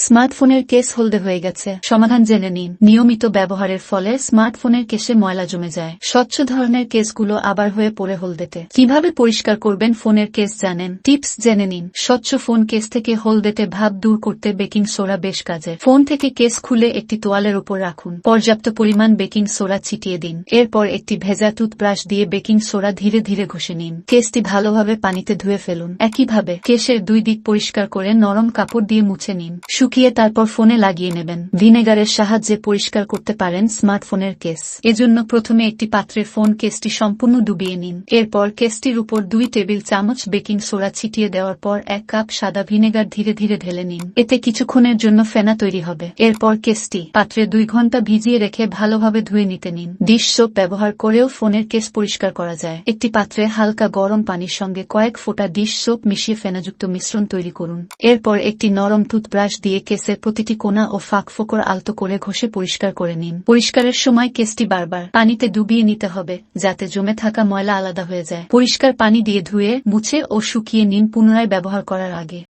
স্মার্টফোনের কেস হলদে হয়ে গেছে। সমাধান জেনে নিন। নিয়মিত ব্যবহারের ফলে স্মার্টফোনের কেসে ময়লা জমে যায়। স্বচ্ছ ধরনের কেসগুলো আবার হয়ে পড়ে হলদেটে। কিভাবে পরিষ্কার করবেন ফোনের কেস জানেন? টিপস জেনে নিন। স্বচ্ছ ফোন কেস থেকে হলদেটে ভাব দূর করতে বেকিং সোডা বেশ কাজের। ফোন থেকে কেস খুলে একটি তোয়ালের উপর রাখুন। পর্যাপ্ত পরিমাণ বেকিং সোডা ছিটিয়ে দিন। এরপর একটি ভেজা টুথব্রাশ দিয়ে বেকিং সোডা ধীরে ধীরে ঘষে নিন। কেসটি ভালোভাবে পানিতে ধুয়ে ফেলুন। একইভাবে কেসের দুই দিক পরিষ্কার করে নরম কাপড় দিয়ে মুছে নিন। শুকিয়ে তারপর ফোনে লাগিয়ে নেবেন। ভিনেগারের সাহায্যে পরিষ্কার করতে পারেন স্মার্টফোনের কেস। এজন্য প্রথমে একটি পাত্রে ফোন কেসটি সম্পূর্ণ ডুবিয়ে নিন। এরপর কেসটির উপর 2 টেবিল চামচ বেকিং সোডা ছিটিয়ে দেওয়ার পর 1 কাপ সাদা ভিনেগার ধীরে ধীরে ঢেলে নিন। এতে কিছুক্ষণের জন্য ফেনা তৈরি হবে। এরপর কেসটি পাত্রে 2 ঘন্টা ভিজিয়ে রেখে ভালোভাবে ধুয়ে নিতে নিন। ডিশ সোপ ব্যবহার করেও ফোনের কেস পরিষ্কার করা যায়। একটি পাত্রে হালকা গরম পানির সঙ্গে কয়েক ফোঁটা ডিশ সোপ মিশিয়ে ফেনাযুক্ত মিশ্রণ তৈরি করুন। এরপর একটি নরম টুথব্রাশ দিয়ে কেসের প্রতিটি কোণা ও ফাঁক-ফোকর আলতো করে ঘষে পরিষ্কার করে নিন। পরিষ্কারের সময় কেসটি বারবার পানিতে ডুবিয়ে নিতে হবে, যাতে জমে থাকা ময়লা আলাদা হয়ে যায়। পরিষ্কার পানি দিয়ে ধুয়ে, মুছে ও শুকিয়ে নিন পুনরায় ব্যবহার করার আগে।